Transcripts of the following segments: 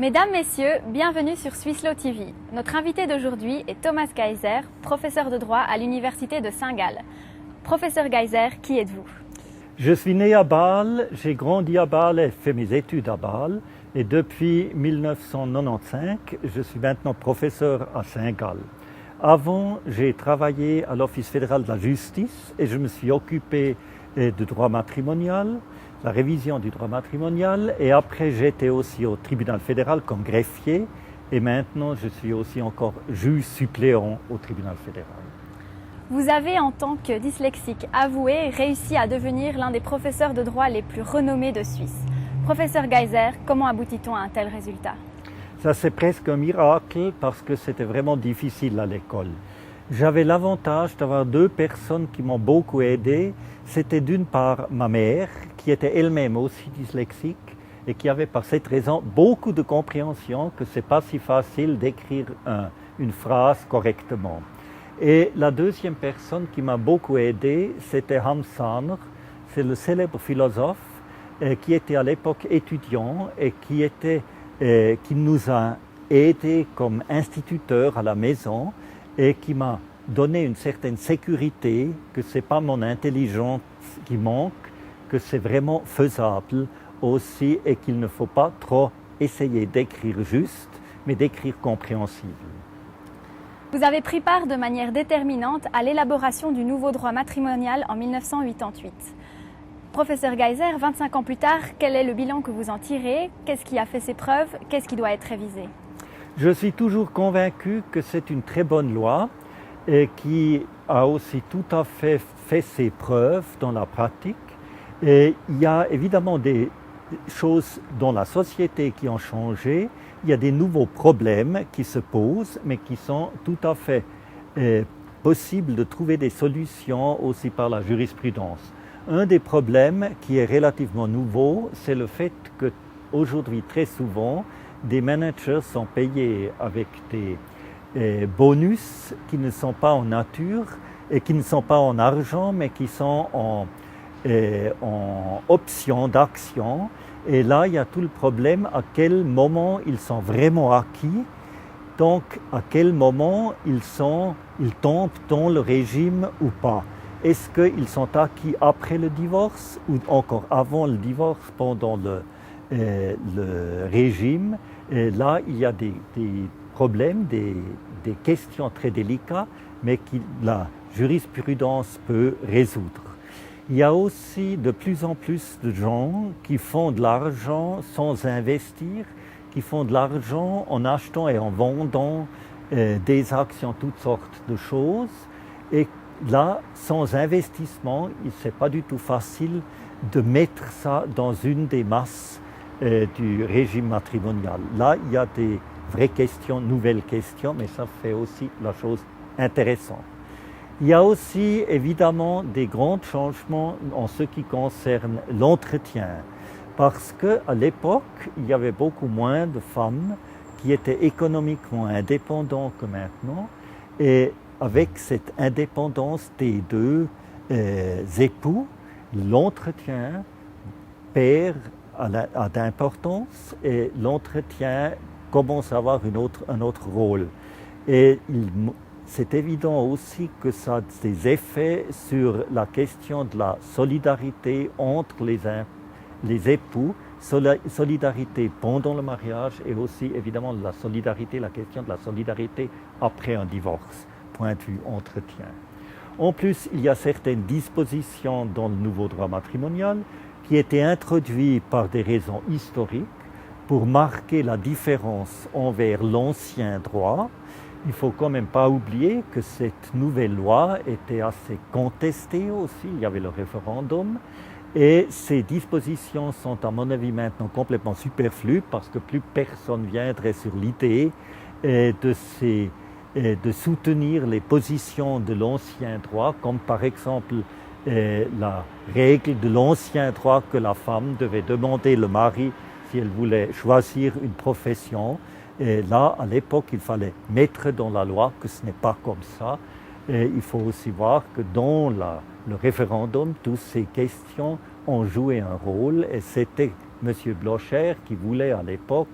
Mesdames, Messieurs, bienvenue sur Swisslo TV. Notre invité d'aujourd'hui est Thomas Geiser, professeur de droit à l'Université de Saint-Gall. Professeur Geiser, qui êtes-vous? Je suis né à Bâle, j'ai grandi à Bâle et fait mes études à Bâle. Et depuis 1995, je suis maintenant professeur à Saint-Gall. Avant, j'ai travaillé à l'Office fédéral de la justice et je me suis occupé de droit matrimonial, la révision du droit matrimonial, et après j'étais aussi au tribunal fédéral comme greffier et maintenant je suis aussi encore juge suppléant au tribunal fédéral. Vous avez, en tant que dyslexique avoué, réussi à devenir l'un des professeurs de droit les plus renommés de Suisse. Professeur Geiser, comment aboutit-on à un tel résultat? Ça, c'est presque un miracle parce que c'était vraiment difficile à l'école. J'avais l'avantage d'avoir deux personnes qui m'ont beaucoup aidé. C'était d'une part ma mère, qui était elle-même aussi dyslexique et qui avait par cette raison beaucoup de compréhension que c'est pas si facile d'écrire une phrase correctement. Et la deuxième personne qui m'a beaucoup aidé, c'était Hans Sahner, c'est le célèbre philosophe qui était à l'époque étudiant et qui nous a aidés comme instituteurs à la maison et qui m'a donné une certaine sécurité que ce n'est pas mon intelligence qui manque, que c'est vraiment faisable aussi et qu'il ne faut pas trop essayer d'écrire juste, mais d'écrire compréhensible. Vous avez pris part de manière déterminante à l'élaboration du nouveau droit matrimonial en 1988. Professeur Geiser, 25 ans plus tard, quel est le bilan que vous en tirez? Qu'est-ce qui a fait ses preuves? Qu'est-ce qui doit être révisé? Je suis toujours convaincu que c'est une très bonne loi et qui a aussi tout à fait ses preuves dans la pratique. Et il y a évidemment des choses dans la société qui ont changé. Il y a des nouveaux problèmes qui se posent, mais qui sont tout à fait possibles de trouver des solutions aussi par la jurisprudence. Un des problèmes qui est relativement nouveau, c'est le fait qu'aujourd'hui, très souvent, des managers sont payés avec des bonus qui ne sont pas en nature et qui ne sont pas en argent, mais qui sont en options d'action. Et là, il y a tout le problème à quel moment ils sont vraiment acquis, donc à quel moment ils tombent dans le régime ou pas. Est-ce qu'ils sont acquis après le divorce ou encore avant le divorce, pendant le régime? Et là, il y a des problèmes, des questions très délicates, mais que la jurisprudence peut résoudre. Il y a aussi de plus en plus de gens qui font de l'argent sans investir, qui font de l'argent en achetant et en vendant des actions, toutes sortes de choses. Et là, sans investissement, ce n'est pas du tout facile de mettre ça dans une des masses du régime matrimonial. Là, il y a des vraies questions, nouvelles questions, mais ça fait aussi la chose intéressante. Il y a aussi évidemment des grands changements en ce qui concerne l'entretien, parce qu'à l'époque, il y avait beaucoup moins de femmes qui étaient économiquement indépendantes que maintenant, et avec cette indépendance des deux époux, l'entretien perd d'importance et l'entretien commence à avoir un autre rôle. Et c'est évident aussi que ça a des effets sur la question de la solidarité entre les époux, solidarité pendant le mariage et aussi évidemment la question de la solidarité après un divorce, point de vue entretien. En plus, il y a certaines dispositions dans le nouveau droit matrimonial qui étaient introduites par des raisons historiques pour marquer la différence envers l'ancien droit. Il ne faut quand même pas oublier que cette nouvelle loi était assez contestée aussi, il y avait le référendum, et ces dispositions sont à mon avis maintenant complètement superflues parce que plus personne viendrait sur l'idée de soutenir les positions de l'ancien droit, comme par exemple la règle de l'ancien droit que la femme devait demander le mari si elle voulait choisir une profession. Et là, à l'époque, il fallait mettre dans la loi que ce n'est pas comme ça. Et il faut aussi voir que dans le référendum, toutes ces questions ont joué un rôle. Et c'était M. Blocher qui voulait à l'époque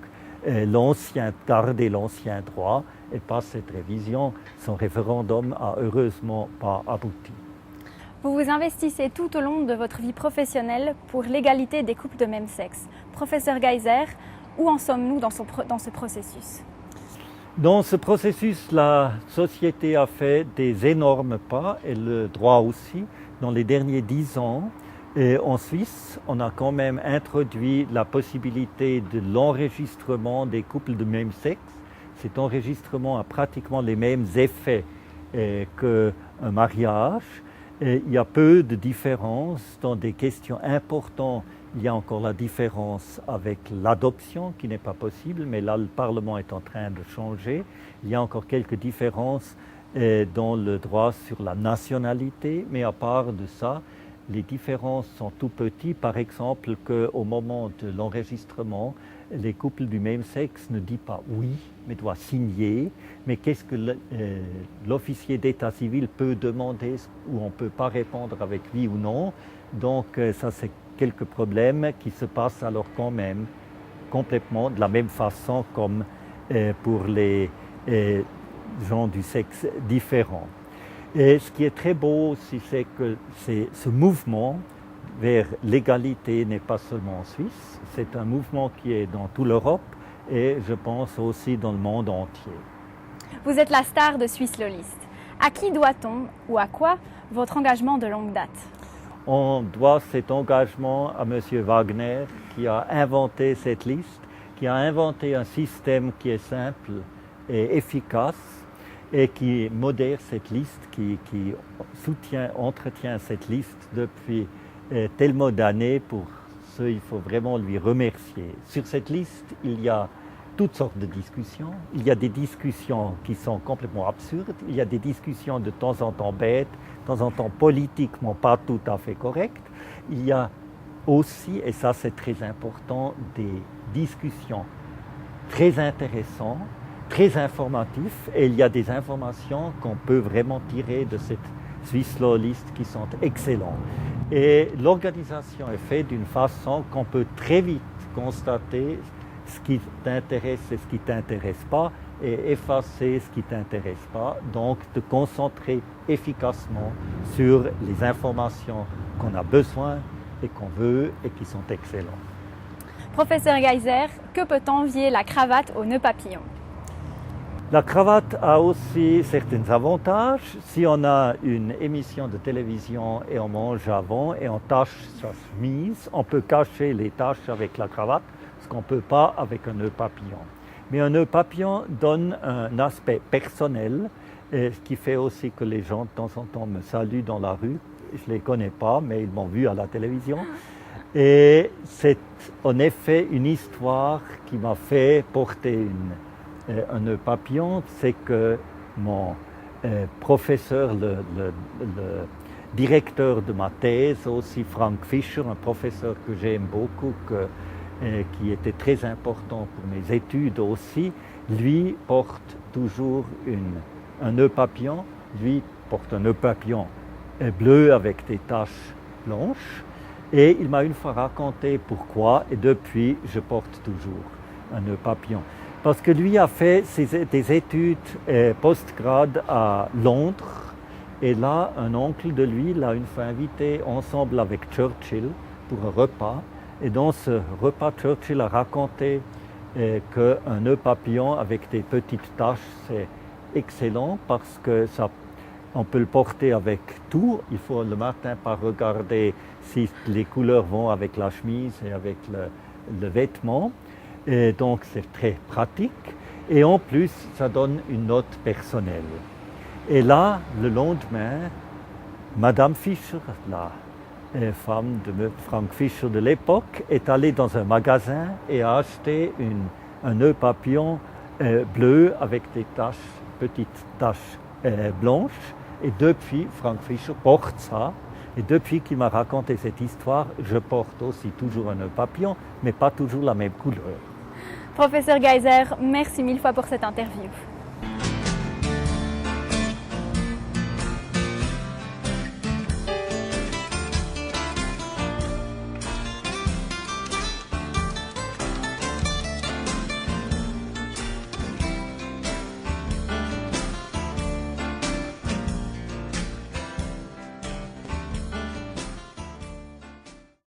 garder l'ancien droit. Et par cette révision, son référendum a heureusement pas abouti. Vous vous investissez tout au long de votre vie professionnelle pour l'égalité des couples de même sexe. Professeur Geiser, où en sommes-nous dans ce processus? Dans ce processus, la société a fait des énormes pas, et le droit aussi. Dans les derniers 10 ans, et en Suisse, on a quand même introduit la possibilité de l'enregistrement des couples de même sexe. Cet enregistrement a pratiquement les mêmes effets qu'un mariage. Et il y a peu de différences dans des questions importantes. Il y a encore la différence avec l'adoption qui n'est pas possible, mais là le Parlement est en train de changer. Il y a encore quelques différences dans le droit sur la nationalité, mais à part de ça, les différences sont tout petites. Par exemple, qu'au moment de l'enregistrement, les couples du même sexe ne disent pas oui, mais doivent signer. Mais qu'est-ce que l'officier d'état civil peut demander où on ne peut pas répondre avec oui ou non? Donc ça, c'est quelques problèmes qui se passent alors quand même complètement de la même façon comme pour les gens du sexe différent. Et ce qui est très beau aussi, c'est que ce mouvement vers l'égalité n'est pas seulement en Suisse, c'est un mouvement qui est dans toute l'Europe et je pense aussi dans le monde entier. Vous êtes la star de Swiss Law List. À qui doit-on ou à quoi votre engagement de longue date? On doit cet engagement à M. Wagner qui a inventé cette liste, qui a inventé un système qui est simple et efficace et qui modère cette liste, qui entretient cette liste depuis tellement d'années. Pour ce, il faut vraiment lui remercier. Sur cette liste, il y a toutes sortes de discussions. Il y a des discussions qui sont complètement absurdes. Il y a des discussions de temps en temps bêtes, de temps en temps politiquement pas tout à fait correctes. Il y a aussi, et ça c'est très important, des discussions très intéressantes, très informatives. Et il y a des informations qu'on peut vraiment tirer de cette Swiss Law List qui sont excellentes. Et l'organisation est faite d'une façon qu'on peut très vite constater ce qui t'intéresse et ce qui ne t'intéresse pas, et effacer ce qui ne t'intéresse pas. Donc, te concentrer efficacement sur les informations qu'on a besoin et qu'on veut et qui sont excellentes. Professeur Geiser, que peut envier la cravate au nœud papillon? La cravate a aussi certains avantages. Si on a une émission de télévision et on mange avant et on tache sa chemise, on peut cacher les taches avec la cravate, ce qu'on ne peut pas avec un nœud papillon. Mais un nœud papillon donne un aspect personnel, ce qui fait aussi que les gens de temps en temps me saluent dans la rue. Je ne les connais pas, mais ils m'ont vu à la télévision. Et c'est en effet une histoire qui m'a fait porter un nœud papillon. C'est que mon professeur, le directeur de ma thèse, aussi Frank Fischer, un professeur que j'aime beaucoup, qui était très important pour mes études aussi, lui porte toujours un nœud papillon. Lui porte un nœud papillon bleu avec des taches blanches. Et il m'a une fois raconté pourquoi, et depuis, je porte toujours un nœud papillon. Parce que lui a fait des études post-grade à Londres, et là, un oncle de lui l'a une fois invité ensemble avec Churchill pour un repas. Et dans ce repas, Churchill a raconté qu'un nœud papillon avec des petites taches, c'est excellent parce que on peut le porter avec tout. Il faut le matin pas regarder si les couleurs vont avec la chemise et avec le vêtement. Et donc c'est très pratique. Et en plus, ça donne une note personnelle. Et là, le lendemain, Madame Fischer, la femme de Frank Fischer de l'époque, est allée dans un magasin et a acheté un nœud papillon bleu avec des petites taches blanches. Et depuis, Frank Fischer porte ça. Et depuis qu'il m'a raconté cette histoire, je porte aussi toujours un nœud papillon, mais pas toujours la même couleur. Professeur Geiser, merci mille fois pour cette interview.